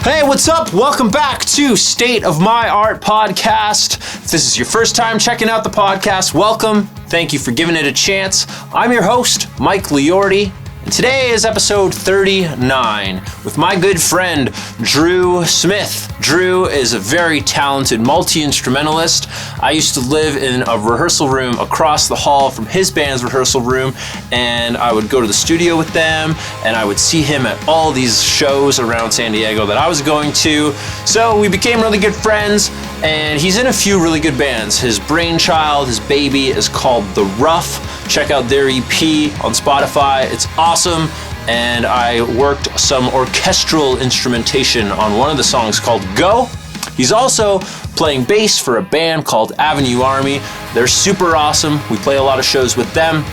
Hey, what's up? Welcome back to State of My Art Podcast. If this is your first time checking out the podcast, welcome. Thank you for giving it a chance. I'm your host, Mike Liorti, and today is episode 39 with my good friend, Drew Smith. Drew is a very talented multi-instrumentalist. I used to live in a rehearsal room across the hall from his band's rehearsal room, and I would go to the studio with them, and I would see him at all these shows around San Diego that I was going to. So we became really good friends, and he's in a few really good bands. His brainchild, his baby, is called The Rough. Check out their EP on Spotify. It's awesome. And I worked some orchestral instrumentation on one of the songs called Go. He's also playing bass for a band called Avenue Army. They're super awesome. We play a lot of shows with them.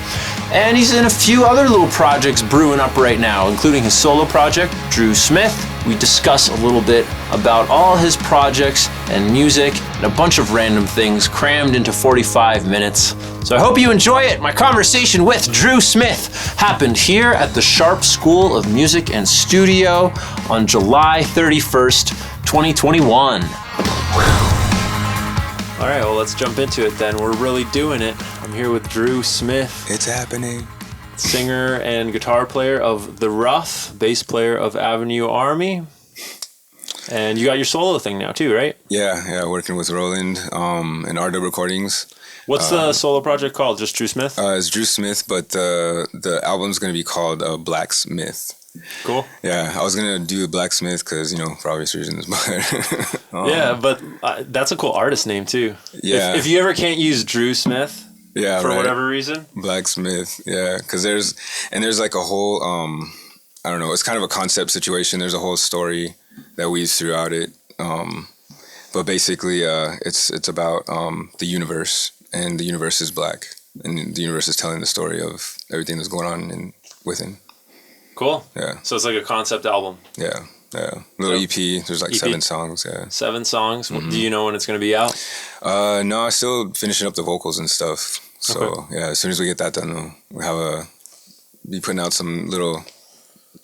And he's in a few other little projects brewing up right now, including his solo project, Drew Smith. We discuss a little bit about all his projects and music and a bunch of random things crammed into 45 minutes. So I hope you enjoy it. My conversation with Drew Smith happened here at the Sharp School of Music and Studio on July 31st, 2021. All right, well, let's jump into it then. We're really doing it. I'm here with Drew Smith. It's happening. Singer and guitar player of The Rough, bass player of Avenue Army. And you got your solo thing now too, right? Yeah, working with Roland and RW Recordings. What's the solo project called? Just Drew Smith? It's Drew Smith, but the album's going to be called Blacksmith. Cool. Yeah, I was going to do Blacksmith because, for obvious reasons. But yeah, but that's a cool artist name too. Yeah. If you ever can't use Drew Smith for right. whatever reason. Blacksmith, yeah. Because there's like a whole, I don't know, it's kind of a concept situation. There's a whole story that weaves throughout it. But basically, it's about the universe. And the universe is black, and the universe is telling the story of everything that's going on within. Cool. Yeah. So it's like a concept album. Yeah. Little EP. There's like 7 songs. Yeah. 7 songs. Mm-hmm. Do you know when it's going to be out? No, I'm still finishing up the vocals and stuff. So okay. Yeah, as soon as we get that done, we'll be putting out some little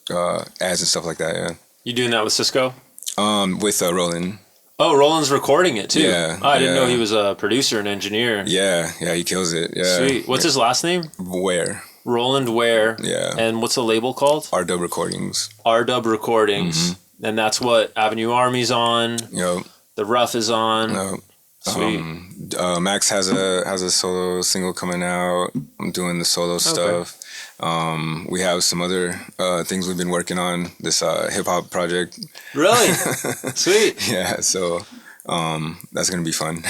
ads and stuff like that. Yeah. You doing that with Cisco? With Roland. Oh, Roland's recording it too. Yeah. Oh, I didn't know he was a producer and engineer. Yeah, he kills it. Yeah. Sweet. What's his last name? Ware. Roland Ware. Yeah. And what's the label called? RW Recordings. RW Recordings. Mm-hmm. And that's what Avenue Army's on. Yep. The Rough is on. Yep. Sweet. Max has a solo single coming out. I'm doing the solo stuff. We have some other things we've been working on. This hip hop project. Really? Sweet. Yeah. So that's gonna be fun.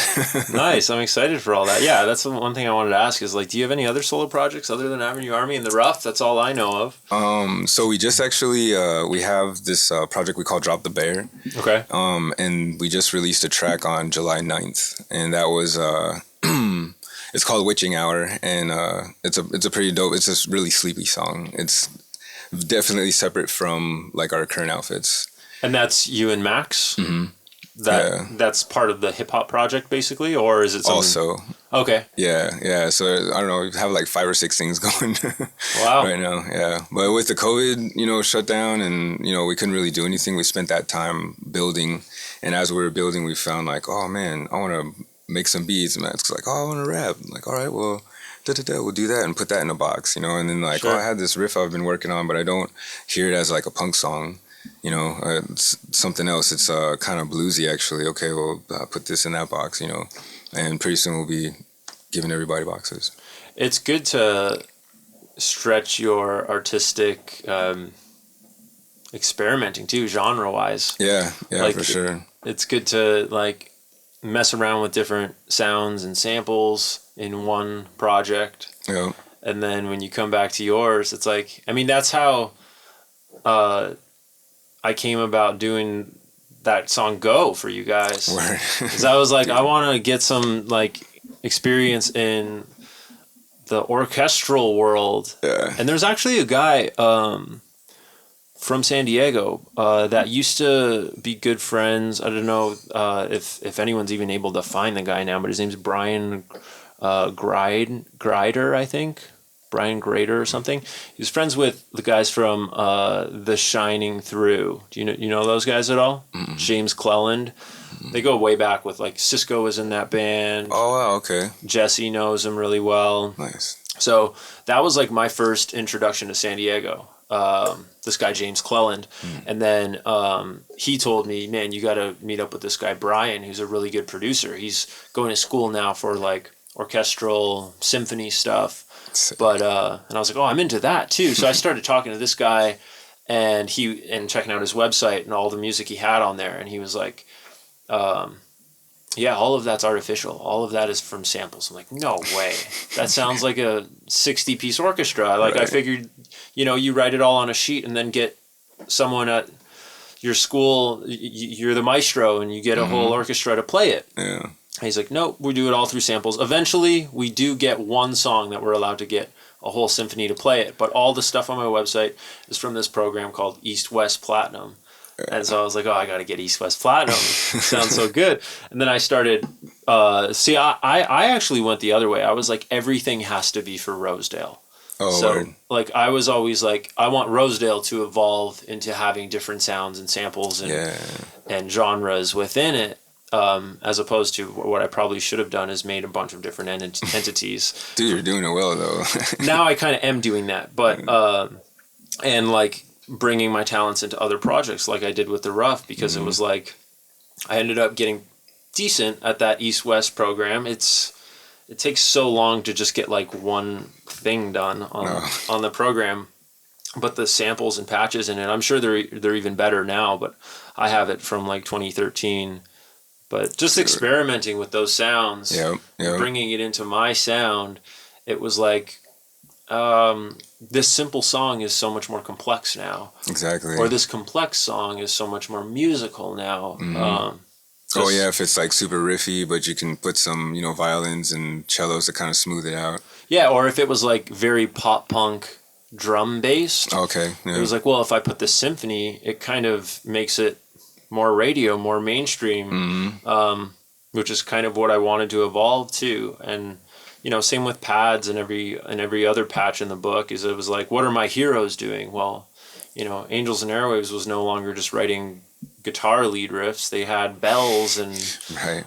Nice. I'm excited for all that. Yeah. That's the one thing I wanted to ask is do you have any other solo projects other than Avenue Army and The Rough? That's all I know of. So we just actually we have this project we call Drop the Bear. Okay. And we just released a track on July 9th, and that was it's called Witching Hour, and it's a pretty dope. It's a really sleepy song. It's definitely separate from like our current outfits. And that's you and Max. Mm-hmm. That's part of the hip hop project, basically, or is it something? Also? Okay. Yeah. So I don't know. We have like 5 or 6 things going. Wow. Right now, yeah. But with the COVID, shutdown, and we couldn't really do anything. We spent that time building, and as we were building, we found like, oh man, I want to make some beats. And Matt's like, oh, I want to rap. I'm like, all right, well, we'll do that and put that in a box, And then like, sure. Oh, I had this riff I've been working on, but I don't hear it as like a punk song. It's something else. It's kind of bluesy, actually. Okay, well, put this in that box, and pretty soon we'll be giving everybody boxes. It's good to stretch your artistic experimenting too, genre-wise. Yeah, for sure. It's good to mess around with different sounds and samples in one project. Yeah. And then when you come back to yours, it's that's how I came about doing that song Go for you guys. Because I was like, I want to get some experience in the orchestral world. Yeah. And there's actually a guy from San Diego that used to be good friends. I don't know if anyone's even able to find the guy now, but his name's Brian Grider, I think. Brian Grader or something. He was friends with the guys from The Shining Through. Do you know those guys at all? Mm-mm. James Cleland. Mm-mm. They go way back with like Cisco was in that band. Oh wow, okay. Jesse knows him really well. Nice. So that was like my first introduction to San Diego. This guy James Cleland, and then he told me, man, you got to meet up with this guy Brian, who's a really good producer. He's going to school now for like orchestral symphony stuff. But and I was like, oh, I'm into that too. So I started talking to this guy, and checking out his website and all the music he had on there, and he was like, yeah, all of that's artificial. All of that is from samples. I'm like, no way. That sounds like a 60-piece orchestra. Like, right. I figured, you write it all on a sheet and then get someone at your school, you're the maestro, and you get a whole orchestra to play it. Yeah. And he's like, no, we do it all through samples. Eventually, we do get one song that we're allowed to get a whole symphony to play it. But all the stuff on my website is from this program called East West Platinum. And so I was like, oh, I got to get East West Platinum. Sounds so good. And then I started, I actually went the other way. I was like, everything has to be for Rosedale. Oh, so word. Like I was always like, I want Rosedale to evolve into having different sounds and samples and genres within it. As opposed to what I probably should have done is made a bunch of different entities. Dude, you're doing it well though. Now I kind of am doing that, but, and like, bringing my talents into other projects like I did with The Rough, because it was like I ended up getting decent at that East-West program. It takes so long to just get like one thing done on the program, but the samples and patches in it, I'm sure they're even better now, but I have it from like 2013. But just experimenting with those sounds, bringing it into my sound, it was like this simple song is so much more complex now. Exactly. Or this complex song is so much more musical now. If it's like super riffy, but you can put some, violins and cellos to kind of smooth it out. Yeah, or if it was like very pop punk drum based. Okay. Yeah. It was like, well, if I put this symphony, it kind of makes it more radio, more mainstream, which is kind of what I wanted to evolve to. And same with pads and every other patch in the book is it was like, what are my heroes doing? Well, Angels and Airwaves was no longer just writing guitar lead riffs. They had bells and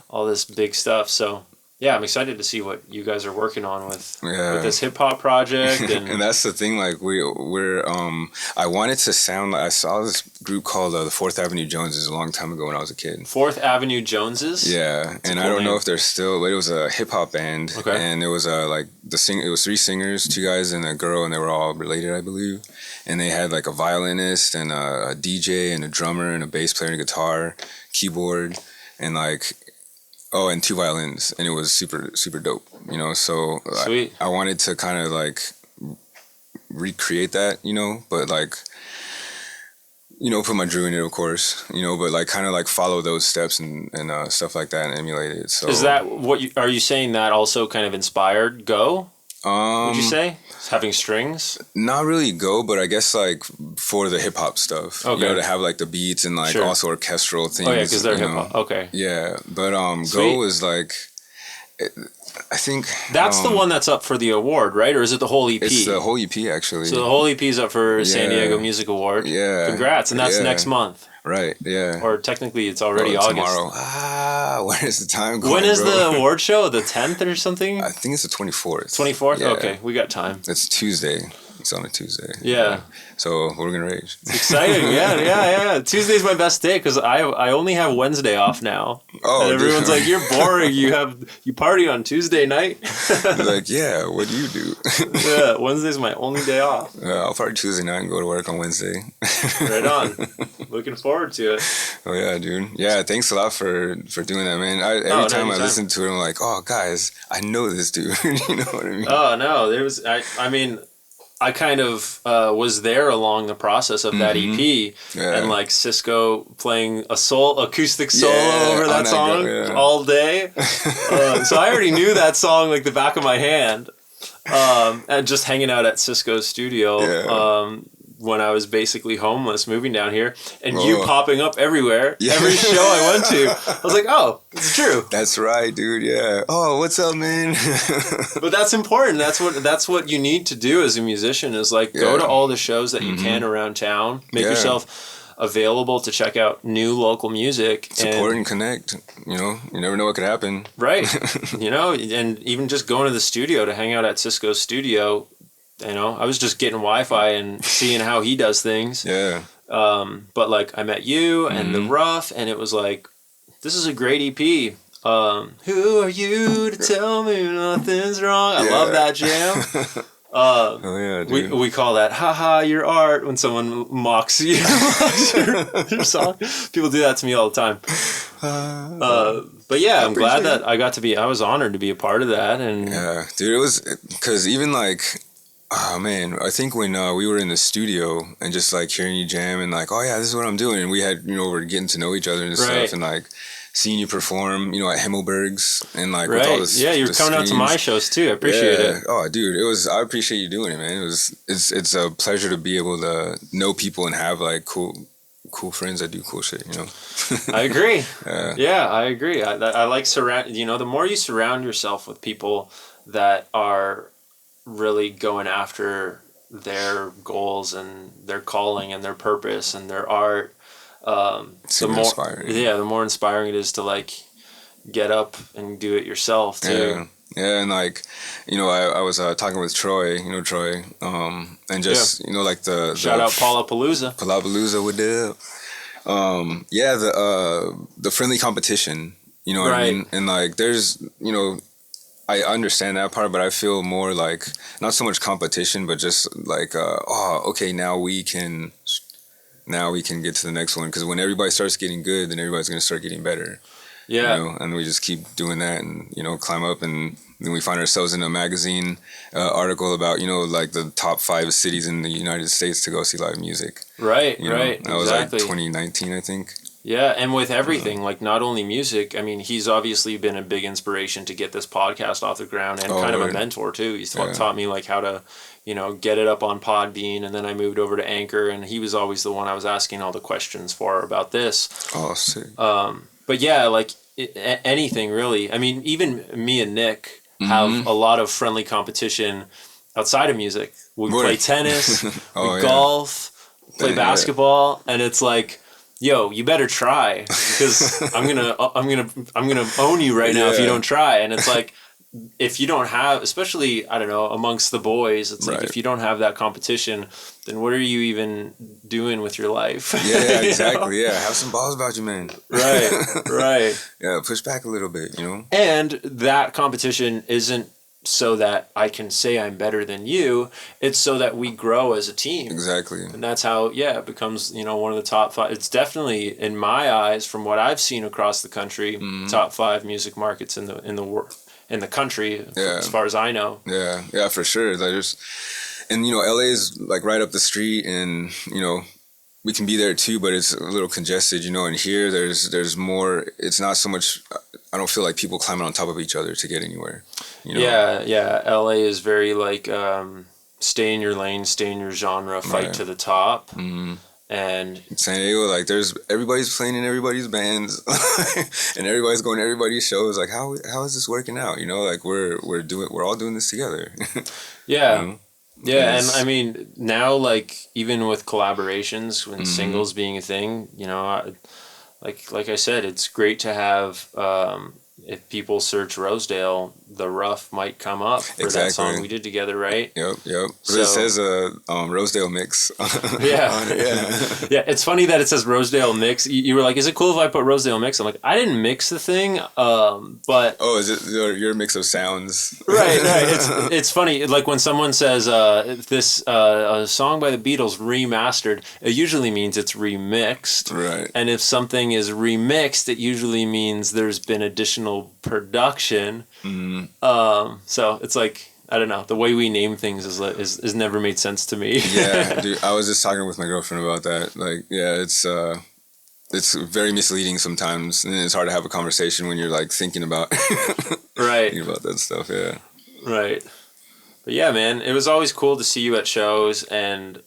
all this big stuff. So yeah, I'm excited to see what you guys are working on with this hip hop project. And that's the thing, like we're I wanted to sound like, I saw this group called the Fourth Avenue Joneses a long time ago when I was a kid. Fourth Avenue Joneses? Yeah, and I don't know if they're still, but it was a hip hop band. Okay. And it was it was 3 singers, 2 guys and a girl, and they were all related, I believe. And they had like a violinist and a DJ and a drummer and a bass player and a guitar, keyboard, and like and 2 violins, and it was super, super dope, so I wanted to kind of like recreate that, but like, put my Drew in it, of course, but like kind of like follow those steps and stuff like that and emulate it. So is that what are you saying that also kind of inspired Go? Would you say? Having strings? Not really Go, but I guess like for the hip hop stuff. To have like the beats and like also orchestral things. Oh yeah, because they're hip hop. Okay. Yeah, but Go is like, I think that's the one that's up for the award, right? Or is it the whole EP? It's the whole EP actually. So the whole EP is up for San Diego Music Award. Yeah. Congrats, and that's next month. Right, yeah. Or technically it's already August. Tomorrow. Where is the time going, When is the award show? The 10th or something? I think it's the 24th. 24th? Yeah. Okay, we got time. It's Tuesday. It's on a Tuesday. Yeah. So we're going to rage. It's exciting. Yeah. Tuesday's my best day because I only have Wednesday off now. Oh, and everyone's like, you're boring. You party on Tuesday night? Like, yeah, what do you do? Yeah, Wednesday's my only day off. I'll party Tuesday night and go to work on Wednesday. Right on. Looking forward to it. Oh, yeah, dude. Yeah, thanks a lot for doing that, man. Every time I listen to it, I'm like, oh, guys, I know this dude. You know what I mean? Oh, no. I mean... I kind of was there along the process of that EP, and like Cisco playing a acoustic solo over that song all day. So I already knew that song like the back of my hand, and just hanging out at Cisco's studio, when I was basically homeless moving down here, and Oh. you popping up everywhere. Yeah. Every show I went to, I was like, oh, it's true. That's right, dude. Yeah. Oh, what's up, man? But that's important. That's what you need to do as a musician is like go to all the shows that you can around town. Make yourself available to check out new local music. Support and connect. You know, you never know what could happen. Right. You know, and even just going to the studio to hang out at Cisco's studio, you know, I was just getting Wi-Fi and seeing how he does things. Yeah. But like I met you and The Rough, and it was like, this is a great EP. Who are you to tell me nothing's wrong? I love that jam. Oh yeah, dude. We call that haha your art when someone mocks you your song. People do that to me all the time. But yeah, I'm glad that I was honored to be a part of that. And yeah, dude, it was because even like, oh man, I think when we were in the studio and just like hearing you jam and like, oh yeah, this is what I'm doing, and we had, you know, we're getting to know each other and stuff, and like seeing you perform, you know, at Himmelberg's and like with all this. Yeah, you're coming out to my shows too. I appreciate it. Oh, dude, I appreciate you doing it, man. It's a pleasure to be able to know people and have like cool friends that do cool shit, you know. I agree. Yeah, I agree. I like you know, the more you surround yourself with people that are really going after their goals and their calling and their purpose and their art, the more inspiring. Yeah, the more inspiring it is to like get up and do it yourself too. Yeah, and like, you know, I was talking with Troy, you know, and just, you know, like shout out Palapalooza with the the friendly competition, you know what I mean? And like, there's, you know, I understand that part, but I feel more like not so much competition, but just like, okay, now we can get to the next one, because when everybody starts getting good, then everybody's gonna start getting better. Yeah, you know? And we just keep doing that, and you know, climb up, and then we find ourselves in a magazine article about, you know, like the top 5 cities in the United States to go see live music. Right, you know? Right. That was like 2019, I think. Yeah, and with everything, like not only music, I mean, he's obviously been a big inspiration to get this podcast off the ground, and kind of a mentor too. He's taught me like how to, you know, get it up on Podbean, and then I moved over to Anchor, and he was always the one I was asking all the questions for about this. Oh, sick. But yeah, like anything really. I mean, even me and Nick have a lot of friendly competition outside of music. We play tennis, we golf, play basketball, and it's like, yo, you better try, because I'm gonna own you right now if you don't try. And it's like, if you don't have, especially, I don't know, amongst the boys, it's like, if you don't have that competition, then what are you even doing with your life? Yeah, exactly. Yeah, have some balls about you, man. Right. Yeah, push back a little bit, you know. And that competition isn't so that I can say I'm better than you. It's so that we grow as a team. Exactly. And that's how, it becomes, you know, one of the top 5. It's definitely, in my eyes, from what I've seen across the country, top 5 music markets in the world. In the country, as far as I know. Yeah, for sure. And you know, LA is like right up the street, and you know, we can be there too, but it's a little congested, you know. And here, there's more. It's not so much. I don't feel like people climbing on top of each other to get anywhere. You know? Yeah. LA is very like stay in your lane, stay in your genre, fight to the top. And San Diego, like everybody's playing in everybody's bands, and everybody's going to everybody's shows. Like, how is this working out? You know, like we're all doing this together. Yeah. You know? Yeah, and I mean now, like even with collaborations, when singles being a thing, you know, like I said, it's great to have. If people search Rosedale, The Rough might come up for that song we did together, right? Yep. So it says Rosedale mix. Yeah. It's funny that it says Rosedale mix. You were like, "Is it cool if I put Rosedale mix?" I'm like, "I didn't mix the thing, but is it your mix of sounds?" Right. It's funny. Like when someone says this a song by the Beatles remastered, it usually means it's remixed. Right. And if something is remixed, it usually means there's been additional production. So it's like, I don't know, the way we name things is never made sense to me. Yeah, dude, I was just talking with my girlfriend about that. Like, yeah, it's very misleading sometimes, and it's hard to have a conversation when you're like thinking about thinking about that stuff. Yeah, right. But yeah, man, it was always cool to see you at shows, and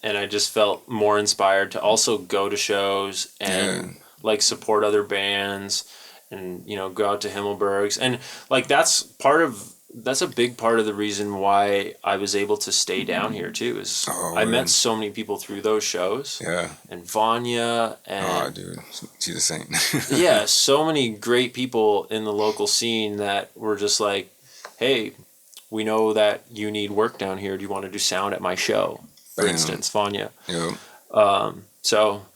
and I just felt more inspired to also go to shows and like support other bands and, you know, go out to Himmelberg's. And like that's a big part of the reason why I was able to stay down here too, is I met so many people through those shows. Yeah. And Vanya and... Oh, dude. She's a saint. Yeah, so many great people in the local scene that were just like, hey, we know that you need work down here. Do you want to do sound at my show? For instance, Vanya. Yeah. So,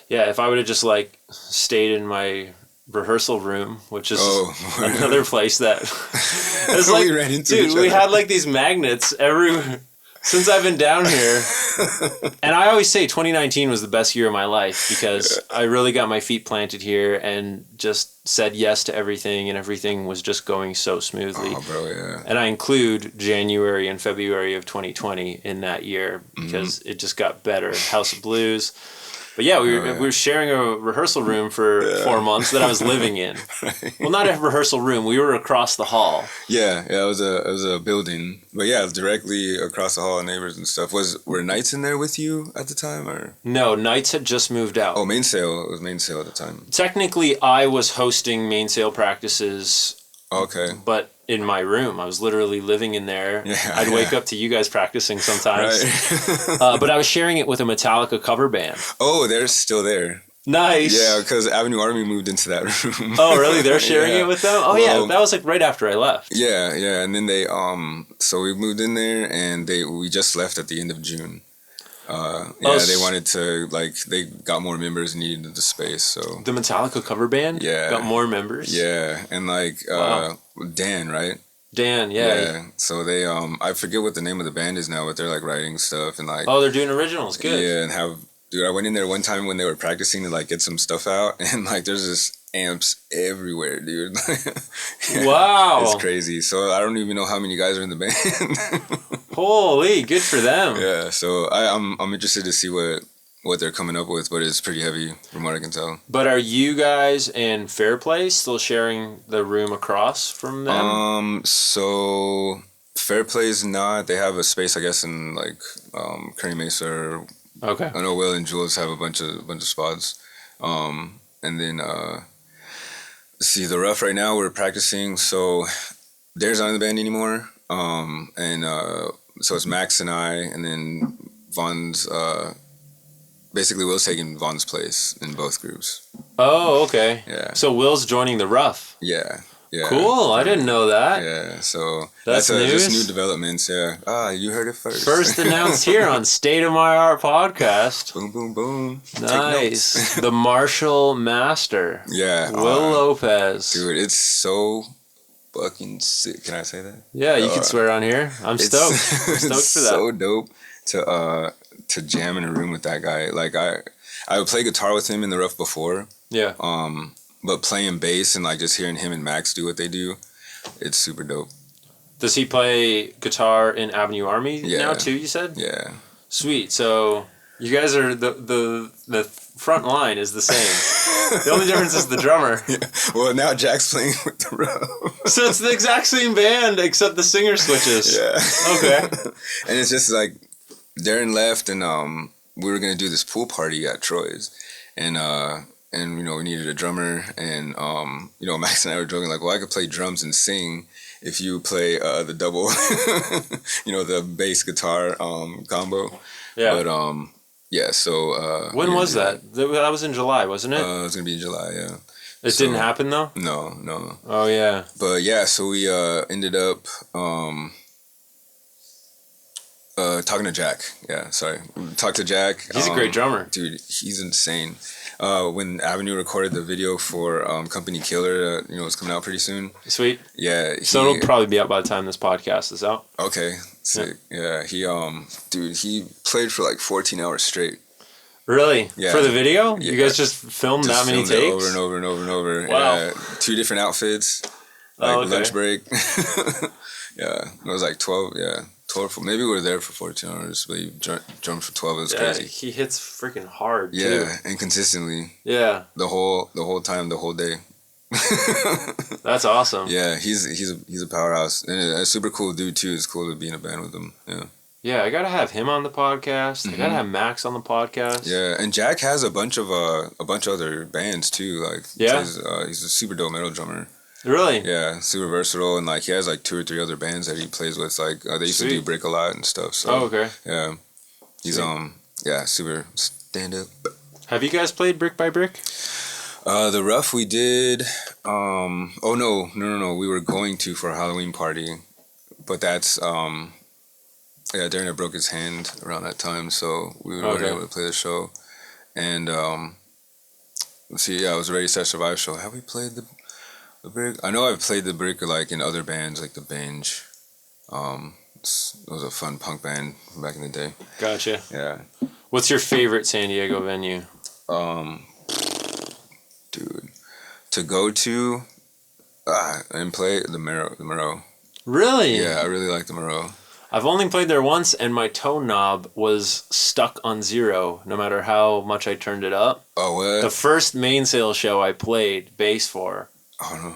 yeah, if I would have just like stayed in my rehearsal room, which is another place that it's like, we ran into dude, we had like these magnets since I've been down here. And I always say 2019 was the best year of my life because I really got my feet planted here and just said yes to everything, and everything was just going so smoothly. Oh, bro, yeah. And I include January and February of 2020 in that year because it just got better. House of Blues. But yeah, we were sharing a rehearsal room for 4 months that I was living in. Right. Well, not a rehearsal room. We were across the hall. Yeah, it was a building. But yeah, directly across the hall, neighbors and stuff. Were Knights in there with you at the time, or? No, Knights had just moved out. Oh, Mainsail. It was Mainsail at the time. Technically, I was hosting Mainsail practices. Okay. But in my room, I was literally living in there. Yeah, I'd wake up to you guys practicing sometimes. Right. But I was sharing it with a Metallica cover band. Oh, they're still there. Nice. Yeah, because Avenue Army moved into that room. Oh, really? They're sharing it with them? Oh, yeah. That was like right after I left. Yeah. And then they so we moved in there, and we just left at the end of June. They wanted to, like, they got more members and needed the space, so. The Metallica cover band? Got more members? Yeah, and like, Dan, right? Dan, yeah. So they, I forget what the name of the band is now, but they're like writing stuff and like. Oh, they're doing originals, good. Yeah, and dude, I went in there one time when they were practicing to like get some stuff out, and like there's just amps everywhere, dude. Wow. It's crazy. So I don't even know how many guys are in the band. Holy, good for them. Yeah, so I'm interested to see what they're coming up with, but it's pretty heavy from what I can tell. But are you guys and Fairplay still sharing the room across from them? So Fairplay's not. They have a space, I guess, in like Curry Mesa. Or, okay. I know Will and Jules have a bunch of spots. And then see the Rough right now we're practicing. So Dare's not in the band anymore. So it's Max and I, and then Vaughn's. Basically, Will's taking Vaughn's place in both groups. Oh, okay. Yeah. So Will's joining the Rough. Yeah. Cool. I didn't know that. Yeah. So that's news? just new developments. Yeah. You heard it first. First announced here on State of My Art podcast. Boom, boom, boom. Nice. The Marshall Master. Yeah. Will Lopez. Dude, it's so fucking sick. Can I say that? Yeah, you can swear on here. I'm stoked. I'm stoked for that. So dope to jam in a room with that guy. Like I would play guitar with him in the Rough before. Yeah. But playing bass and like just hearing him and Max do what they do, it's super dope. Does he play guitar in Avenue Army now too, you said? Yeah. Sweet. So you guys are the front line is the same. The only difference is the drummer. Yeah. Well, now Jack's playing with the Rough. So it's the exact same band except the singer switches. Yeah. Okay. And it's just like Darren left, and we were gonna do this pool party at Troy's, and you know we needed a drummer, and you know Max and I were joking like, well, I could play drums and sing if you play the double, you know, the bass guitar combo. Yeah. But yeah. So when was that? That was in July, wasn't it? It was gonna be in July. Yeah. It didn't happen though. No. Oh yeah. But yeah, so we ended up. Talking to Jack. Yeah, sorry. Talked to Jack. He's a great drummer. Dude, he's insane. When Avenue recorded the video for Company Killer, you know, it's coming out pretty soon. Sweet. Yeah. So it'll probably be out by the time this podcast is out. Okay. Sick. Yeah. He he played for like 14 hours straight. Really? Yeah. For the video? Yeah. You guys just filmed that many takes? Over and over and over and over. Wow. Yeah. 2 different outfits. Like lunch break. Yeah. It was like 12. Yeah. 12. Maybe we were there for 14 hours, but he drummed for 12. It was crazy. He hits freaking hard, too. Yeah, and consistently. Yeah. The whole time, the whole day. That's awesome. Yeah, he's a powerhouse, and a super cool dude too. It's cool to be in a band with him. Yeah. Yeah, I gotta have him on the podcast. I gotta have Max on the podcast. Yeah, and Jack has a bunch of other bands too. Like, he's a super dope metal drummer. Really? Yeah, super versatile, and like he has like 2 or 3 other bands that he plays with. Like they used to do Brick a lot and stuff. So, okay. Yeah, he's super stand up. Have you guys played Brick by Brick? The Rough we did. Oh no, we were going to for a Halloween party, but that's Darren broke his hand around that time, so we weren't able to play the show. And let's see, it was a Ready Set Survive show. Have we played the Brick? I know I've played the Brick like in other bands, like the Binge. It was a fun punk band back in the day. Gotcha. Yeah. What's your favorite San Diego venue? Dude, to go to and play the Moreau. Really? Yeah, I really like the Moreau. I've only played there once, and my tone knob was stuck on 0, no matter how much I turned it up. Oh, what? The first Mainsail show I played bass for. Oh,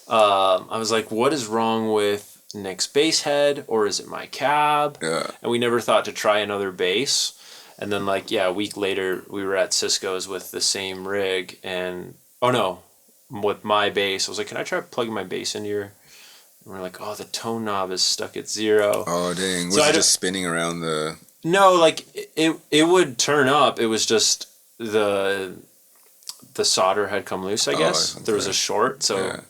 no. I was like, what is wrong with Nick's bass head, or is it my cab? Yeah. And we never thought to try another bass. And then, a week later, we were at Cisco's with the same rig, and, with my bass. I was like, can I try plugging my bass into your... And we're like, oh, the tone knob is stuck at 0. Oh, dang. Was it just spinning around the... No, it would turn up. It was just the solder had come loose, I guess. There was a short, so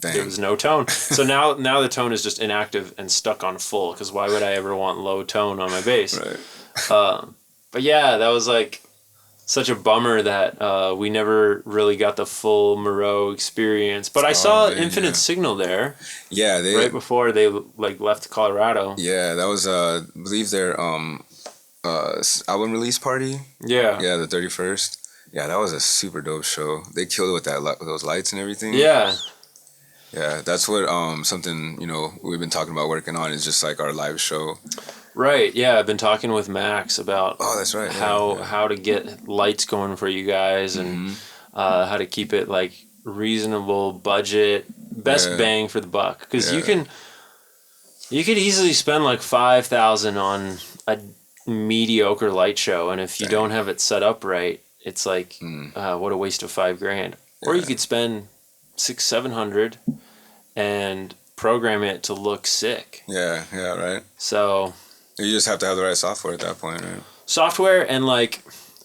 there was no tone. So now the tone is just inactive and stuck on full, because why would I ever want low tone on my bass? Right. But yeah, that was such a bummer that we never really got the full Moreau experience. But I saw Infinite Signal there. Yeah, right before they left Colorado. Yeah, that was I believe their album release party. Yeah. Yeah, the 31st. Yeah, that was a super dope show. They killed it with with those lights and everything. Yeah. Yeah, that's what something we've been talking about working on is just like our live show. Right, yeah, I've been talking with Max about that's right. how to get lights going for you guys and how to keep it reasonable budget, best bang for the buck, because you could easily spend $5,000 on a mediocre light show, and if you don't have it set up right, it's what a waste of $5,000. Or you could spend $600-700 and program it to look sick. Yeah, right. So you just have to have the right software at that point, right? Software and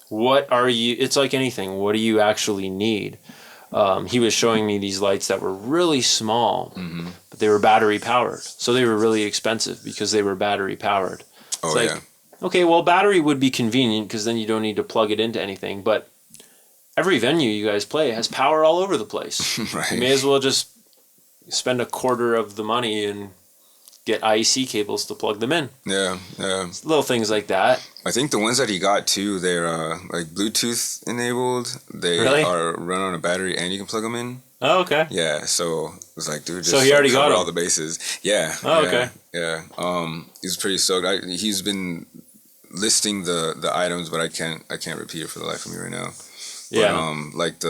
what are you... It's like anything. What do you actually need? He was showing me these lights that were really small, but they were battery powered. So they were really expensive because they were battery powered. It's okay, well, battery would be convenient because then you don't need to plug it into anything. But every venue you guys play has power all over the place. Right. You may as well just spend a quarter of the money and get IEC cables to plug them in. Yeah. Little things like that. I think the ones that he got too, they're Bluetooth enabled. They are run on a battery and you can plug them in. Oh, okay. Yeah, so it was dude, just so he already got all the bases. Yeah. Oh, okay. Yeah. He's pretty stoked. He's been listing the items, but I can't repeat it for the life of me right now. But,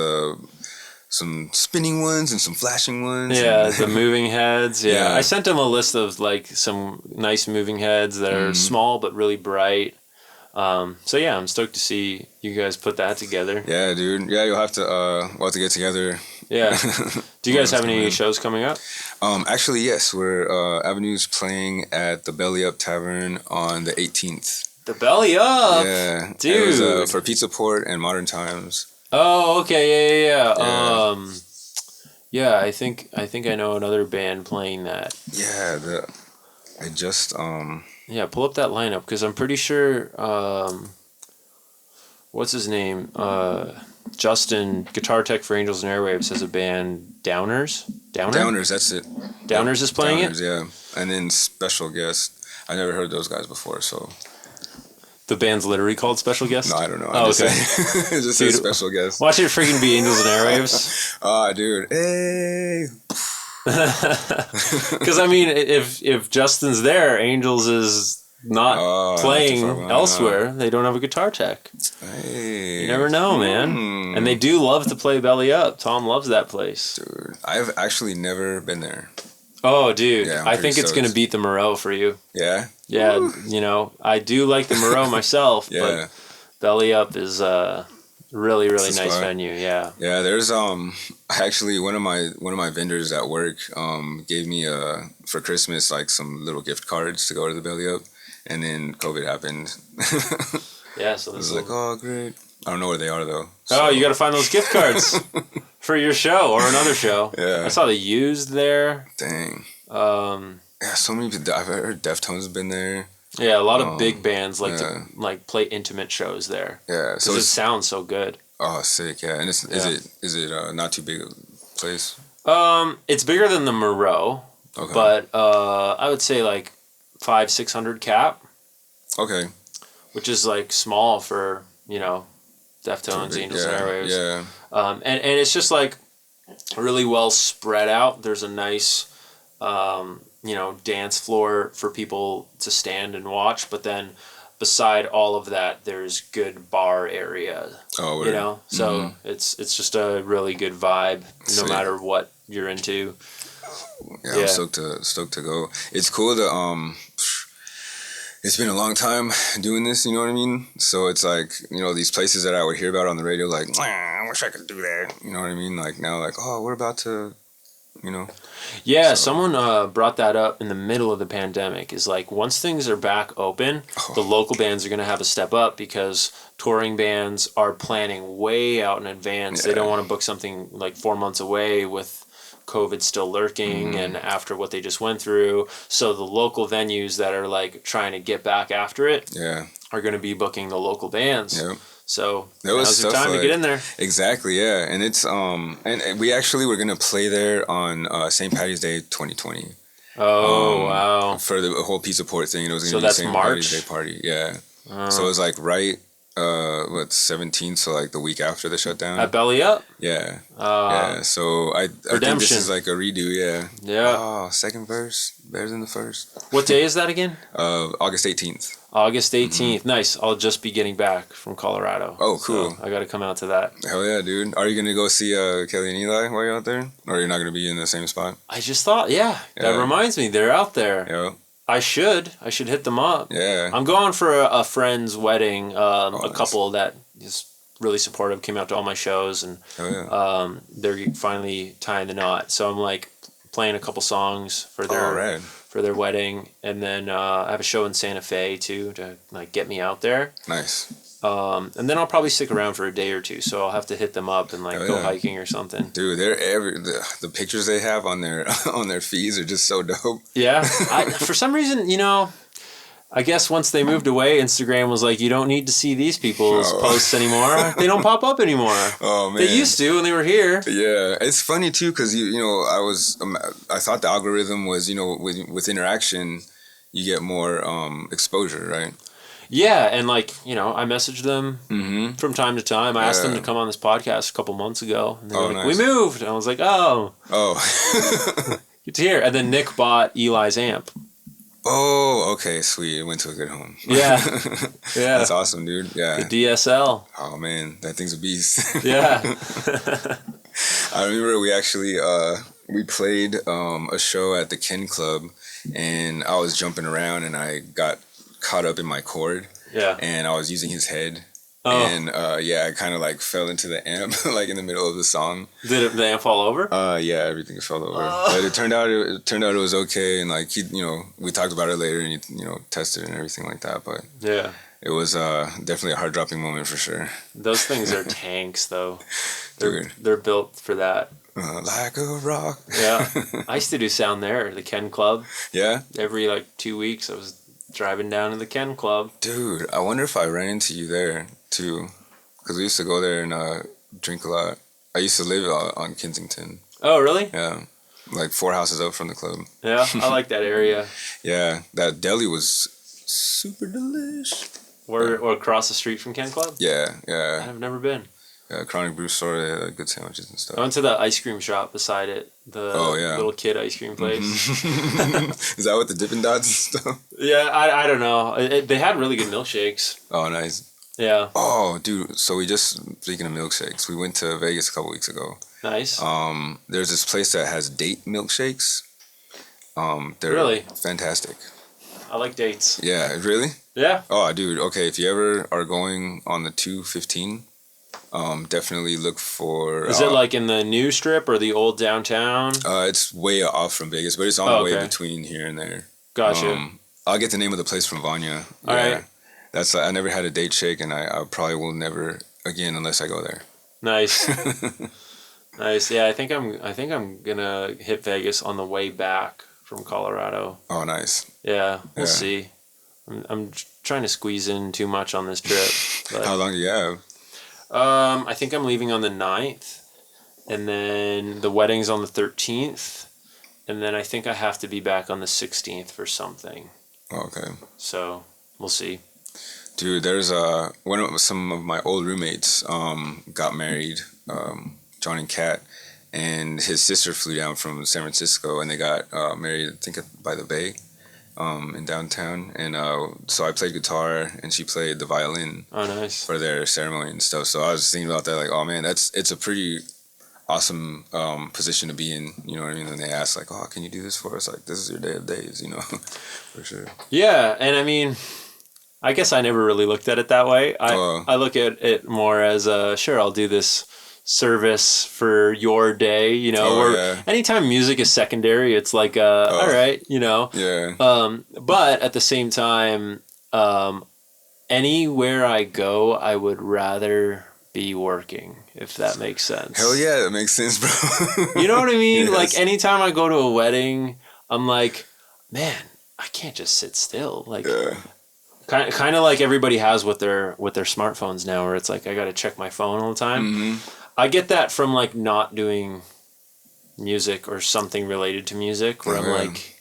some spinning ones and some flashing ones. Yeah, the moving heads. Yeah. I sent him a list of some nice moving heads that are small but really bright. So yeah, I'm stoked to see you guys put that together. Yeah, dude. Yeah, we'll have to get together. Yeah. Do you guys have any shows coming up? Actually, yes. We're Avenue's playing at the Belly Up Tavern on the 18th. The Belly Up? Yeah. Dude. It was for Pizza Port and Modern Times. Oh, okay, yeah. I think I know another band playing that. Yeah, I just Yeah, pull up that lineup because I'm pretty sure what's his name? Justin, guitar tech for Angels and Airwaves, has a band, Downers. Downers, that's it. Downers is playing Downers, yeah. And then special guest. I never heard those guys before, so. The band's literally called Special Guest? No, I don't know. Oh, okay. It just says special guest. Watch it freaking be Angels and Airwaves. Oh, dude. Hey. Because, I mean, if Justin's there, Angels is not playing elsewhere. They don't have a guitar tech. Hey. You never know, man. And they do love to play Belly Up. Tom loves that place. Dude, I've actually never been there. Oh, dude, Yeah, I think it's gonna beat the Moreau for you. Yeah. Yeah, Woo. you know, I do like the Moreau myself, Yeah. but Belly Up is really It's the nice spot. venue. Yeah. Yeah, there's actually one of my vendors at work gave me for Christmas like some little gift cards to go to the Belly Up, and then COVID happened. Yeah, so I this was like, oh great. I don't know where they are though. So. Oh, you got to find those gift cards for your show or another show. Yeah. I saw the Used there. Dang. Um, Yeah, so many people. I've heard Deftones have been there. yeah, a lot of big bands like yeah. to like play intimate shows there. Yeah, because it sounds so good. Oh, sick! Yeah, and is it not too big a place? It's bigger than the Moreau, Okay. but I would say like 500-600 cap. Okay. Which is like small for, you know, Deftones, Angels and Airwaves. Yeah. And it's just like really well spread out. There's a nice, you know, dance floor for people to stand and watch. But then beside all of that, there's good bar area. Oh, you know, so it's just a really good vibe, no matter what you're into. Yeah, I'm stoked to go. It's cool to it's been a long time doing this, you know what I mean? So it's like, you know, these places that I would hear about on the radio, like, I wish I could do that. You know what I mean? Like now, like, oh, we're about to, you know. Yeah, someone brought that up in the middle of the pandemic. Is like, once things are back open, the local bands are going to have to step up because touring bands are planning way out in advance. They don't want to book something like 4 months away with COVID still lurking and after what they just went through. So the local venues that are like trying to get back after it are going to be booking the local bands. Yep. So there was now's the time to get in there. Exactly, yeah. And it's and we actually were gonna play there on St. Patty's Day 2020. Oh wow! For the whole Pizza Port thing, it was gonna be that's St. March? Patty's Day party. Yeah. So it was like right 17th, so like the week after the shutdown. At Belly Up? Yeah. Yeah. So I think this is like a redo, Yeah. Oh, second verse. Better than the first. What day is that again? August 18th. August 18th. Nice. I'll just be getting back from Colorado. Oh, cool. So I got to come out to that. Hell yeah, dude. Are you going to go see Kelly and Eli while you're out there? Or you're not going to be in the same spot? I just thought, that reminds me. They're out there. Yeah. I should hit them up. Yeah. I'm going for a friend's wedding. Nice. A couple that is really supportive, came out to all my shows, and they're finally tying the knot. So I'm like playing a couple songs for their wedding, and then I have a show in Santa Fe too to like get me out there. Nice. And then I'll probably stick around for a day or two, so I'll have to hit them up and like go hiking or something. Dude, they're the pictures they have on their feeds are just so dope. Yeah, for some reason, you know, I guess once they moved away, Instagram was like, you don't need to see these people's posts anymore. They don't pop up anymore. Oh man, they used to when they were here. Yeah, it's funny too because you know I thought the algorithm was, you know, with interaction you get more exposure, right? Yeah, and like, you know, I messaged them from time to time. I asked them to come on this podcast a couple months ago, and they were like, "We moved," and I was like, "Oh, good to hear." And then Nick bought Eli's amp. Oh, okay, sweet. It went to a good home. Yeah. Yeah. That's awesome, dude. Yeah. The DSL. Oh man, that thing's a beast. Yeah. I remember we actually we played a show at the Ken Club, and I was jumping around and I got caught up in my cord. Yeah. And I was using his head. Oh. And I kind of like fell into the amp like in the middle of the song. Did the amp fall over? Yeah, everything fell over. But it turned out it was okay, and like you know, we talked about it later, and you know, tested and everything like that. But yeah, it was definitely a heart dropping moment for sure. Those things are tanks, though. Dude, they're built for that. Like a rock. Yeah, I used to do sound there, the Ken Club. Yeah. Every like 2 weeks, I was driving down to the Ken Club. Dude, I wonder if I ran into you there too, because we used to go there and drink a lot. I used to live on Kensington. Oh, really? Yeah, like 4 houses up from the club. Yeah, I like that area. Yeah, that deli was super delish. Or across the street from Ken Club? Yeah. I've never been. Yeah, Chronic Brew Store, they had good sandwiches and stuff. I went to the ice cream shop beside it. The little kid ice cream place. Is that with the Dippin' Dots and stuff? Yeah, I don't know. They had really good milkshakes. Oh, nice. Yeah. Oh, dude. So we just, speaking of milkshakes, we went to Vegas a couple weeks ago. Nice. There's this place that has date milkshakes. They're really fantastic. I like dates. Yeah, really? Yeah. Oh, dude. Okay, if you ever are going on the 215, definitely look for. Is it like in the new strip or the old downtown? It's way off from Vegas, but it's on the way between here and there. Gotcha. I'll get the name of the place from Vanya. All right. That's I never had a date shake, and I probably will never again unless I go there. Nice. Nice. Yeah, I think I'm gonna hit Vegas on the way back from Colorado. Oh, nice. Yeah, we'll see. I'm trying to squeeze in too much on this trip. But, how long do you have? I think I'm leaving on the 9th, and then the wedding's on the 13th, and then I think I have to be back on the 16th for something. Okay. So we'll see. Dude, there's some of my old roommates got married, John and Kat, and his sister flew down from San Francisco, and they got married, I think, by the Bay, in downtown. And so I played guitar, and she played the violin. Oh, nice. For their ceremony and stuff. So I was thinking about that, like, oh man, it's a pretty awesome position to be in. You know what I mean? And they ask, like, oh, can you do this for us? Like, this is your day of days, you know, for sure. Yeah, and I mean, I guess I never really looked at it that way. I look at it more as sure, I'll do this service for your day, you know, anytime music is secondary, it's like, all right, you know. Yeah. But at the same time, anywhere I go, I would rather be working, if that makes sense. Hell yeah, that makes sense, bro. You know what I mean? Yes. Like, anytime I go to a wedding, I'm like, man, I can't just sit still. Like, kind of like everybody has with their smartphones now, where it's like, I got to check my phone all the time. Mm-hmm. I get that from like not doing music or something related to music, where I'm like,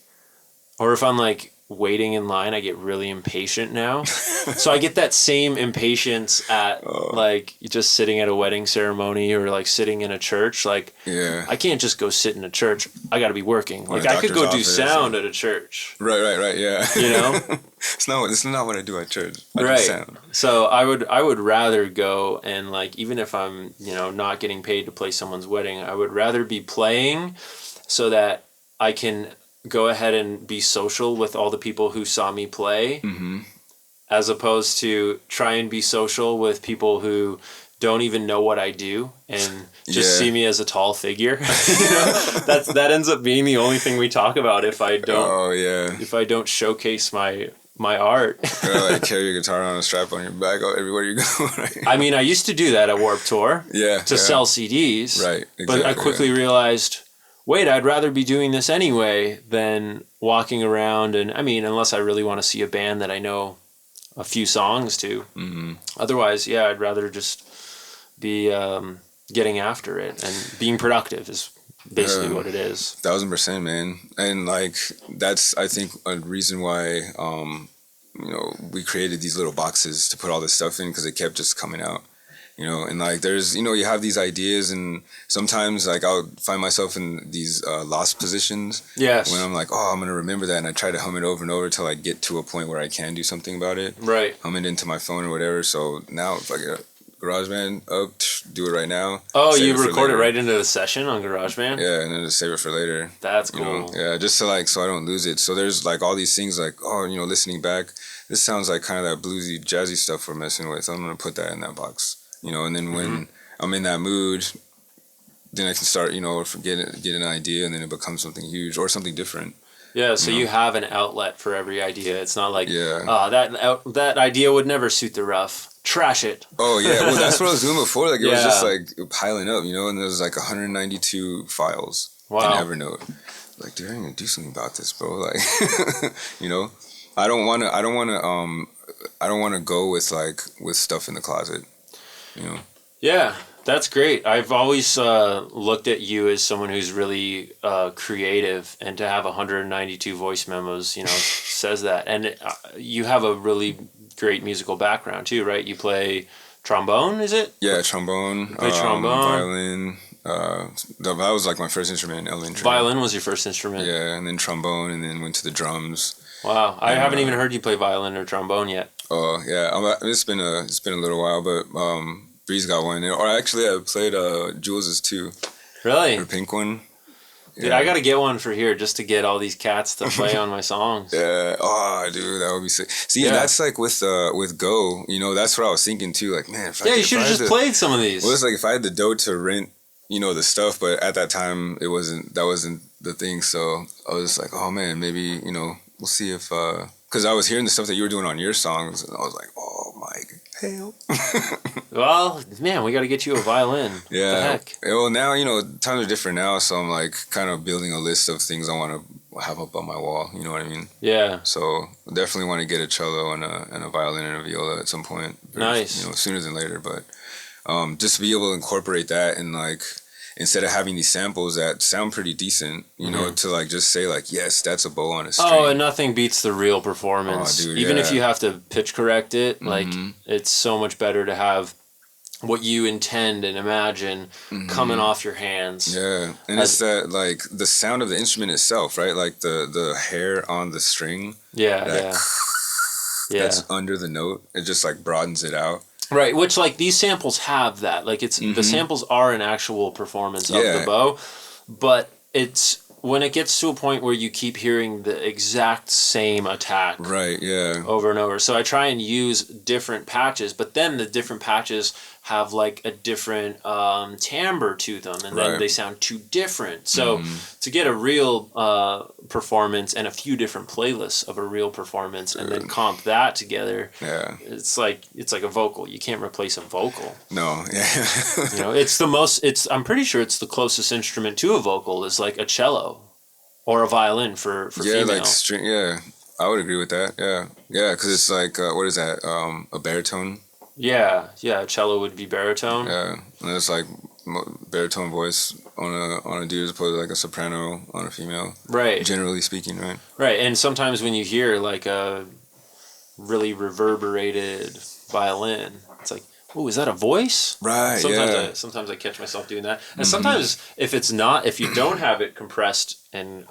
or if I'm like waiting in line, I get really impatient now. So I get that same impatience at like just sitting at a wedding ceremony or like sitting in a church. Like, I can't just go sit in a church. I got to be working. Like, I could go do sound at a church. Right. Yeah. You know, it's not what I do at church. I right. do sound. So I would rather go and like, even if I'm, you know, not getting paid to play someone's wedding, I would rather be playing so that I can go ahead and be social with all the people who saw me play, as opposed to try and be social with people who don't even know what I do and just see me as a tall figure. You know, that ends up being the only thing we talk about if I don't. If I don't showcase my art. Like carry your guitar on a strap on your back everywhere you go. Right? I mean, I used to do that at Warped Tour. To sell CDs. Right. Exactly, but I quickly realized, wait, I'd rather be doing this anyway than walking around. And I mean, unless I really want to see a band that I know a few songs to. Otherwise, I'd rather just be getting after it and being productive is basically what it is. 1000%, man. And like, that's, I think, a reason why, you know, we created these little boxes to put all this stuff in, because it kept just coming out. You know, and like there's, you know, you have these ideas, and sometimes like I'll find myself in these lost positions. Yes. When I'm like, oh, I'm going to remember that. And I try to hum it over and over until I get to a point where I can do something about it. Right. Hum it into my phone or whatever. So now if I get GarageBand up, do it right now. Oh, you record it right into the session on GarageBand? Yeah, and then just save it for later. That's cool. You know? Yeah, just to like, so I don't lose it. So there's like all these things like, oh, you know, listening back, this sounds like kind of that bluesy, jazzy stuff we're messing with. I'm going to put that in that box. You know, and then when I'm in that mood, then I can start, you know, get an idea, and then it becomes something huge or something different. Yeah, so you have an outlet for every idea. It's not like, that idea would never suit the rough. Trash it. Oh, yeah. Well, that's what I was doing before. Like, it was just, like, piling up, you know? And there was, like, 192 files in Evernote. Like, dude, I'm going to do something about this, bro. Like, you know? I don't want to go with stuff in the closet, you know? Yeah. That's great. I've always looked at you as someone who's really creative, and to have 192 voice memos, you know, says that. And you have a really great musical background too, right? You play trombone, is it? Yeah, trombone. You play trombone. Violin. That was like my first instrument in elementary. Violin was your first instrument? Yeah, and then trombone, and then went to the drums. Wow, I haven't even heard you play violin or trombone yet. Oh yeah, it's been a little while, but Breeze got one. Or actually, I played Jules's too. Really? Her pink one. Dude, I gotta get one for here just to get all these cats to play on my songs. Yeah. Oh, dude, that would be sick. See, and that's like with Go, you know, that's what I was thinking too. Like, man, you should have just played some of these. Well, it's like if I had the dough to rent, you know, the stuff, but at that time that wasn't the thing. So I was just like, oh man, maybe, you know, we'll see if, because I was hearing the stuff that you were doing on your songs, and I was like, oh my hell. Well, man, we got to get you a violin. Yeah. What the heck? Well, now, you know, times are different now, so I'm like kind of building a list of things I want to have up on my wall. You know what I mean? Yeah. So definitely want to get a cello and a violin and a viola at some point. Nice. You know, sooner than later, but just to be able to incorporate that and like, instead of having these samples that sound pretty decent, you know, to like just say like, yes, that's a bow on a string. Oh, and nothing beats the real performance. Oh, dude, even if you have to pitch correct it, like it's so much better to have what you intend and imagine coming off your hands. Yeah, and it's that like the sound of the instrument itself, right? Like the hair on the string. Yeah. That's under the note. It just like broadens it out. Right, which like these samples have that. Like it's the samples are an actual performance of the bow, but it's when it gets to a point where you keep hearing the exact same attack. Right, yeah. Over and over. So I try and use different patches, but then the different patches have like a different timbre to them, and then they sound too different. So to get a real performance and a few different playlists of a real performance, and then comp that together, it's like a vocal. You can't replace a vocal. No, yeah. You know, I'm pretty sure it's the closest instrument to a vocal is like a cello or a violin for female. Like string. Yeah, I would agree with that. Yeah, because it's like what is that? A baritone. Yeah, cello would be baritone. Yeah, and it's like baritone voice on a dude as opposed to like a soprano on a female. Right. Generally speaking, right? Right, and sometimes when you hear like a really reverberated violin, it's like, oh, is that a voice? Right. Sometimes I catch myself doing that, and sometimes if you don't have it compressed and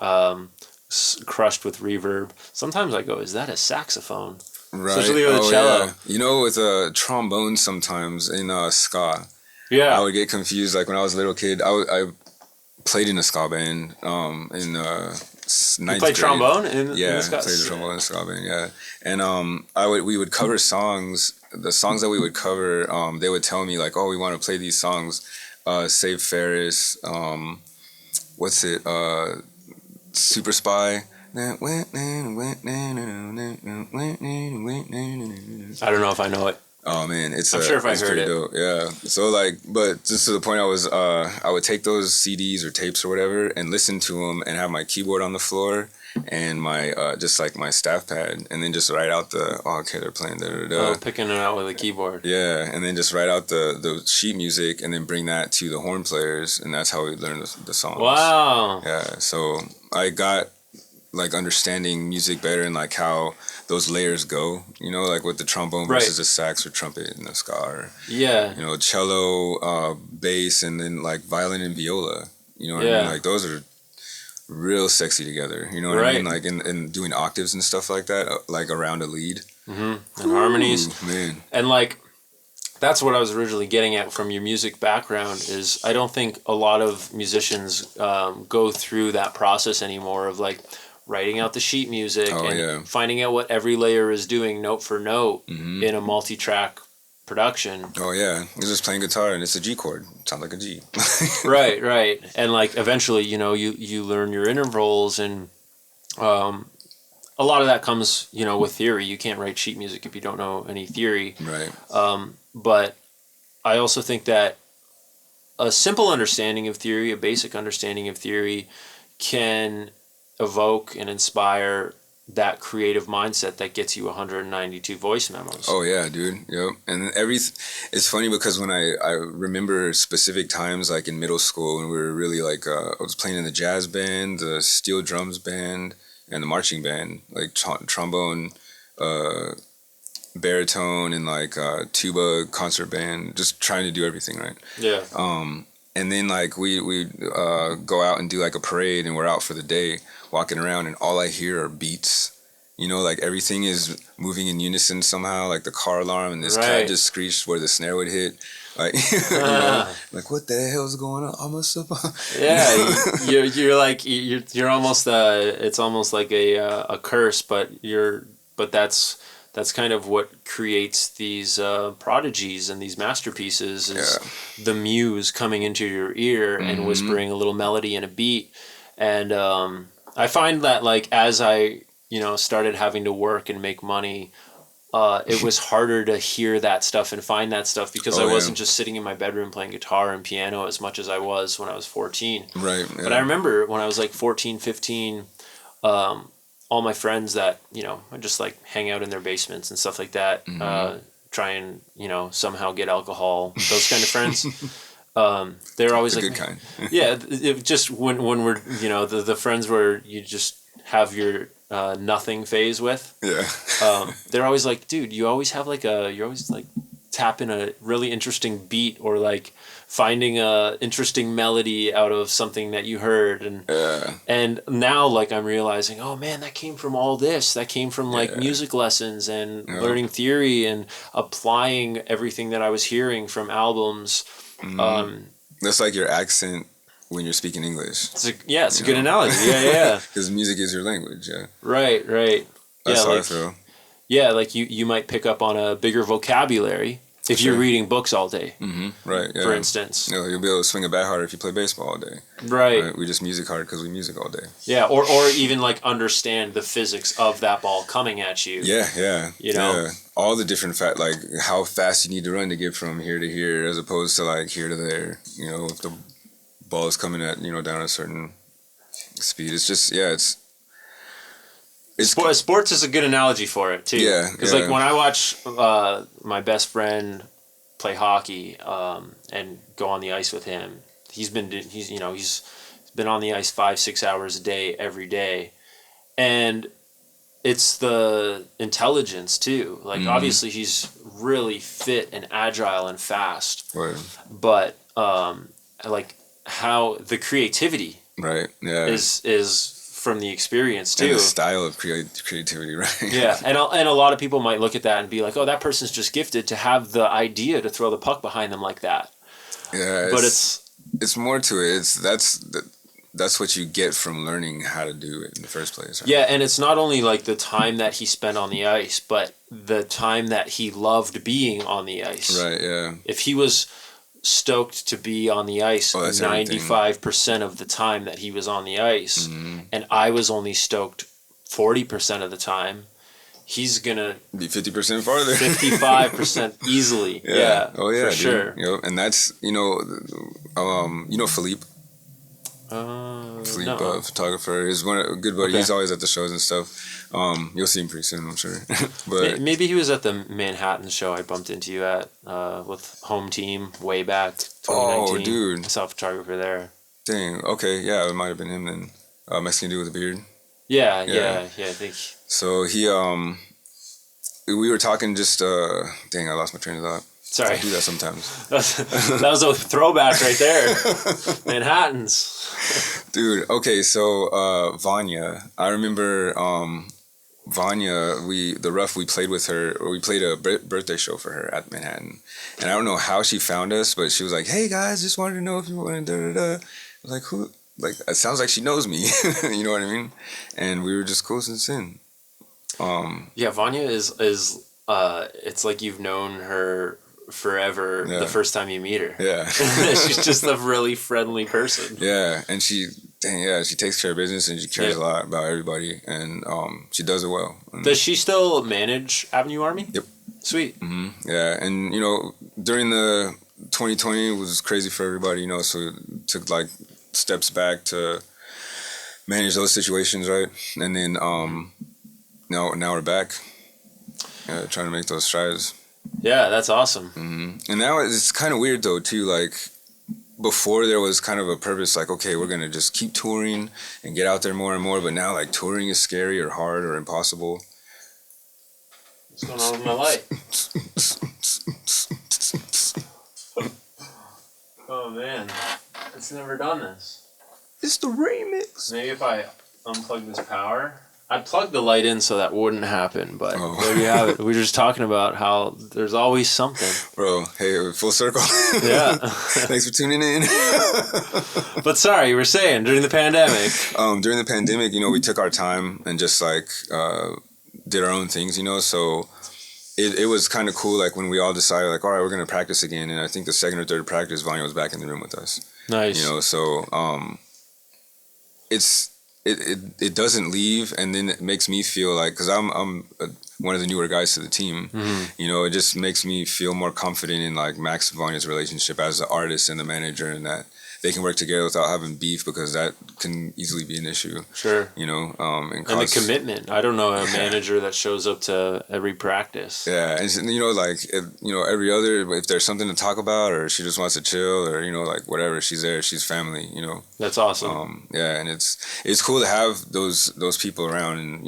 crushed with reverb, sometimes I go, is that a saxophone? Right. Especially with a cello. Yeah. You know, with a trombone sometimes in ska. Yeah. I would get confused. Like when I was a little kid, I played in a ska band in ninth grade. You played trombone in the ska? I played trombone in a ska band, yeah. And we would cover songs. The songs that we would cover, they would tell me like, oh, we want to play these songs. Save Ferris, what's it? Super Spy. I don't know if I know it. Oh man, I'm sure if I heard it. Dope. Yeah. So like, but just to the point, I would take those CDs or tapes or whatever and listen to them and have my keyboard on the floor and my just like my staff pad, and then just write out okay, they're playing picking it out with a keyboard. Yeah, and then just write out the sheet music and then bring that to the horn players, and that's how we learn the songs. Wow. Yeah. So I got like understanding music better and like how those layers go, you know, like with the trombone versus the sax or trumpet and the ska, or you know, cello, bass, and then like violin and viola, you know what I mean? Like those are real sexy together, you know what I mean? Like in doing octaves and stuff like that, like around a lead and harmonies, man. And like that's what I was originally getting at from your music background is I don't think a lot of musicians go through that process anymore of like writing out the sheet music finding out what every layer is doing note for note in a multi-track production. Oh yeah, you're just playing guitar and it's a G chord. It sounds like a G. right. And like eventually, you know, you learn your intervals, and a lot of that comes, you know, with theory. You can't write sheet music if you don't know any theory. Right. But I also think that a simple understanding of theory, a basic understanding of theory, can evoke and inspire that creative mindset that gets you 192 voice memos. Oh yeah, dude. Yep. And it's funny because when I remember specific times like in middle school when we were really like I was playing in the jazz band, the steel drums band, and the marching band, like trombone, baritone, and like tuba concert band, just trying to do everything right. Yeah. And then like we go out and do like a parade, and we're out for the day walking around, and all I hear are beats. You know, like everything is moving in unison somehow, like the car alarm and this cat just screeched where the snare would hit. Like, you know, like what the hell's going on? I must have. Yeah, you're like you're almost it's almost like a curse, but that's kind of what creates these prodigies and these masterpieces is the muse coming into your ear and whispering a little melody and a beat. And I find that like as I started having to work and make money, it was harder to hear that stuff and find that stuff because I wasn't just sitting in my bedroom playing guitar and piano as much as I was when I was 14. Right. Yeah. But I remember when I was like 14, 15, all my friends that, I just like hang out in their basements and stuff like that, try and, somehow get alcohol, those kind of friends. They're always the like, good kind. yeah, it just when we're, the friends where you just have your nothing phase with. Yeah. They're always like, dude, you're always like tapping a really interesting beat or like finding a interesting melody out of something that you heard. And now like I'm realizing, oh man, that came from all this. That came from like music lessons and learning theory and applying everything that I was hearing from albums. That's like your accent when you're speaking English. It's a good analogy. Yeah. Because music is your language, Right. That's how I feel. Yeah, like you might pick up on a bigger vocabulary if you're reading books all day. Right, yeah. For instance. You'll be able to swing a bat harder if you play baseball all day. Right. We just music hard because we music all day. Yeah, or even like understand the physics of that ball coming at you. Yeah. Yeah. All the different like how fast you need to run to get from here to here as opposed to like here to there. If the ball is coming at down a certain speed, it's just sports is a good analogy for it too. Yeah, because like when I watch my best friend play hockey and go on the ice with him, he's been on the ice 5-6 hours a day every day, and it's the intelligence too. Like obviously he's really fit and agile and fast, right. But like how the creativity is from the experience too. And the style of creativity, right? Yeah, and a lot of people might look at that and be like, "Oh, that person's just gifted to have the idea to throw the puck behind them like that." Yeah, but it's more to it. That's what you get from learning how to do it in the first place. Right? Yeah, and it's not only like the time that he spent on the ice, but the time that he loved being on the ice. Right. Yeah. If he was stoked to be on the ice 95% of the time that he was on the ice, and I was only stoked 40% of the time, he's gonna be 50% farther, 55% easily. Yeah. Oh yeah, for sure. And that's Philippe. Philippe, no. Photographer, is a good buddy. Okay. He's always at the shows and stuff. You'll see him pretty soon, I'm sure. But maybe he was at the Manhattan show I bumped into you at with Home Team way back 2019. Oh, dude, I saw a photographer there. Dang. Okay, yeah, it might have been him then. Mexican dude with a beard. Yeah. I think. So he we were talking just dang, I lost my train of thought. Sorry. I do that sometimes. That was a throwback right there. Manhattans. Dude, okay, so Vanya, I remember Vanya, we played with her, or we played a birthday show for her at Manhattan. And I don't know how she found us, but she was like, "Hey guys, just wanted to know if you want to da-da-da." I was like, who? Like, it sounds like she knows me. You know what I mean? And we were just cool since then. Yeah, Vanya is it's like you've known her forever the first time you meet her. Yeah. She's just a really friendly person. Yeah, and she takes care of business and she cares a lot about everybody, and she does it well. And does she still manage Avenue Army? Yep. Sweet. Mm-hmm. Yeah, and during the 2020 it was crazy for everybody, so it took like steps back to manage those situations, right? And then now we're back trying to make those strides. Yeah, that's awesome. Mm-hmm. And now it's kind of weird though too. Like before, there was kind of a purpose. Like, okay, we're gonna just keep touring and get out there more and more. But now, like, touring is scary or hard or impossible. What's going on with my light? Oh man, it's never done this. It's the remix. Maybe if I unplug this power. I plugged the light in so that wouldn't happen, but there you have it. We were just talking about how there's always something. Bro, hey, full circle. Yeah. Thanks for tuning in. But sorry, you were saying, during the pandemic. During the pandemic, we took our time and just like did our own things, so it was kind of cool, like when we all decided, like, all right, we're going to practice again. And I think the second or third practice, Vanya was back in the room with us. Nice. So it doesn't leave, and then it makes me feel like, because I'm one of the newer guys to the team, it just makes me feel more confident in like Max and Vanya's relationship as the artist and the manager, and that they can work together without having beef, because that can easily be an issue. Sure. And the commitment. I don't know a manager that shows up to every practice. Yeah, and every other, if there's something to talk about, or she just wants to chill, or like whatever, she's there. She's family. That's awesome. Yeah, and it's cool to have those people around, and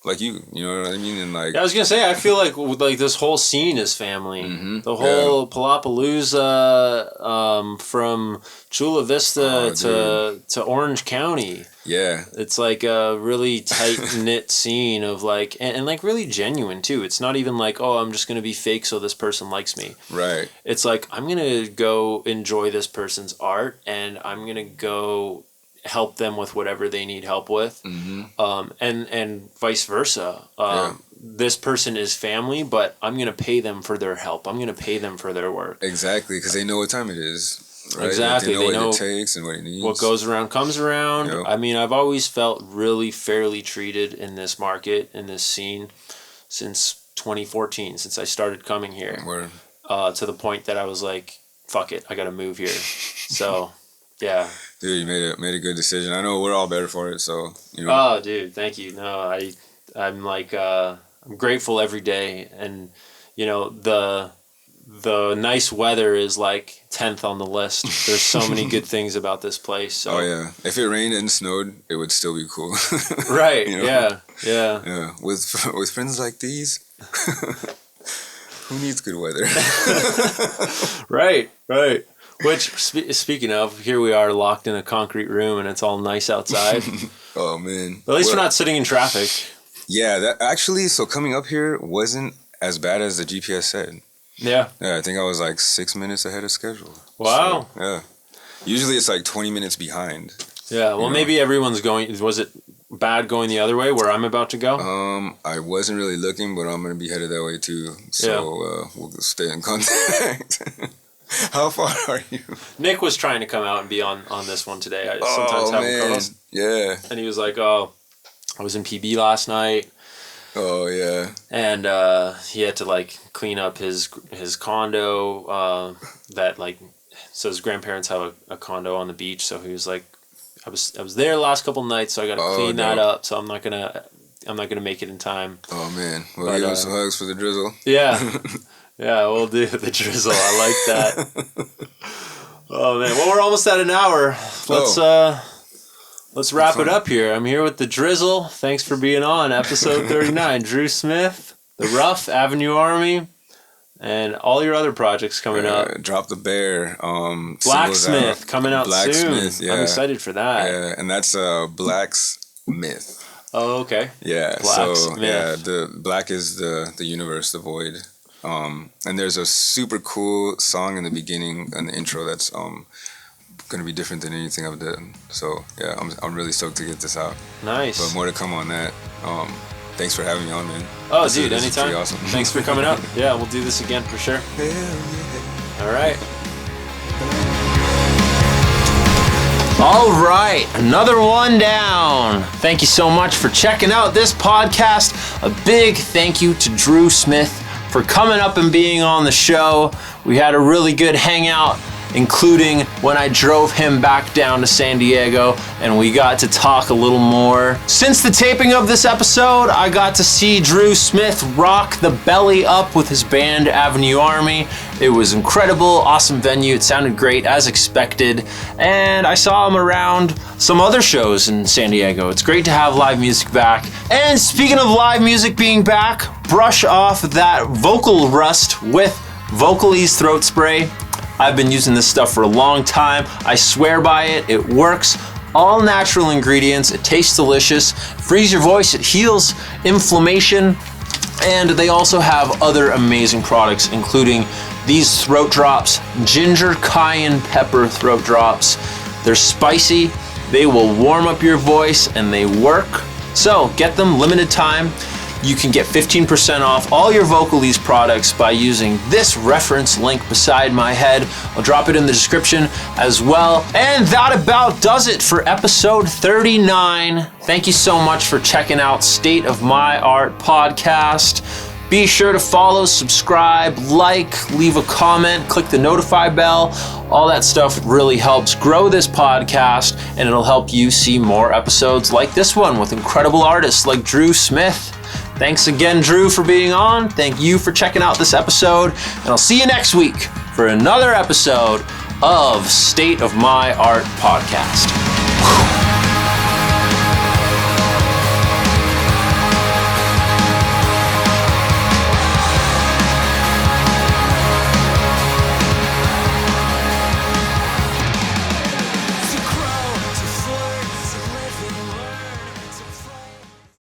like you know what I mean? And like, I was gonna say, I feel like this whole scene is family. Mm-hmm. The whole Palapalooza, from Chula Vista to Orange County. Yeah, it's like a really tight knit scene of like, and like really genuine too. It's not even like, oh, I'm just gonna be fake so this person likes me. Right. It's like, I'm gonna go enjoy this person's art, and I'm gonna go help them with whatever they need help with, and vice versa. This person is family, but I'm gonna pay them for their help. I'm gonna pay them for their work. Exactly, because they know what time it is. Right? Exactly, like they know what it takes and what it needs. What goes around comes around. Yep. I mean, I've always felt really fairly treated in this market, in this scene, since 2014, since I started coming here. To the point that I was like, fuck it, I gotta move here. So, yeah. Dude, you made a good decision. I know we're all better for it, so Oh, dude, thank you. No, I'm like I'm grateful every day, and the nice weather is like 10th on the list. There's so many good things about this place. So. Oh yeah, if it rained and snowed, it would still be cool. Right. Yeah. With friends like these, who needs good weather? Right. Which, speaking of, here we are locked in a concrete room, and it's all nice outside. Oh, man. But at least we're not sitting in traffic. Yeah, that actually, so coming up here wasn't as bad as the GPS said. Yeah. Yeah, I think I was like 6 minutes ahead of schedule. Wow. So, yeah. Usually it's like 20 minutes behind. Yeah, well, maybe everyone's going... Was it bad going the other way, where I'm about to go? I wasn't really looking, but I'm going to be headed that way too. So we'll stay in contact. How far are you? Nick was trying to come out and be on this one today. I sometimes have him co-host. Yeah. And he was like, oh, I was in PB last night. Oh, yeah. And he had to, like, clean up his condo that, like... So his grandparents have a condo on the beach, so he was like, I was there the last couple nights, so I got to clean that up, so I'm not gonna make it in time. Oh, man. Well, give us some hugs for the drizzle. Yeah. Yeah, we'll do the drizzle. I like that. Oh man, well, we're almost at an hour. Let's wrap it up here. I'm here with the drizzle. Thanks for being on episode 39. Drew Smith, the Rough, Avenue Army, and all your other projects coming up. Drop the Bear. Blacksmith coming out soon. Blacksmith, yeah. I'm excited for that. Yeah, and that's Blacksmith. Oh, okay. Yeah. Blacksmith. So yeah, the black is the universe, the void. And there's a super cool song in the beginning and the intro that's going to be different than anything I've done. So yeah, I'm really stoked to get this out. Nice. But more to come on that. Thanks for having me on, man. Oh, dude, anytime. Awesome. Thanks for coming up. Yeah, we'll do this again for sure. Hell yeah. All right. All right, another one down. Thank you so much for checking out this podcast. A big thank you to Drew Smith for coming up and being on the show. We had a really good hangout, including when I drove him back down to San Diego, and we got to talk a little more. Since the taping of this episode, I got to see Drew Smith rock the belly up with his band Avenue Army. It was incredible, awesome venue. It sounded great as expected, and I saw him around some other shows in San Diego. It's great to have live music back. And speaking of live music being back, brush off that vocal rust with Vocalist throat spray. I've been using this stuff for a long time. I swear by it. It works all natural ingredients. It tastes delicious, frees your voice, it heals inflammation, and they also have other amazing products, including these throat drops, ginger cayenne pepper throat drops. They're spicy, they will warm up your voice, and they work. So get them, limited time. You can get 15% off all your Vocalist products by using this reference link beside my head. I'll drop it in the description as well. And that about does it for episode 39. Thank you so much for checking out State of My Art podcast. Be sure to follow, subscribe, like, leave a comment, click the notify bell. All that stuff really helps grow this podcast, and it'll help you see more episodes like this one with incredible artists like Drew Smith. Thanks again, Drew, for being on. Thank you for checking out this episode, and I'll see you next week for another episode of State of My Art podcast.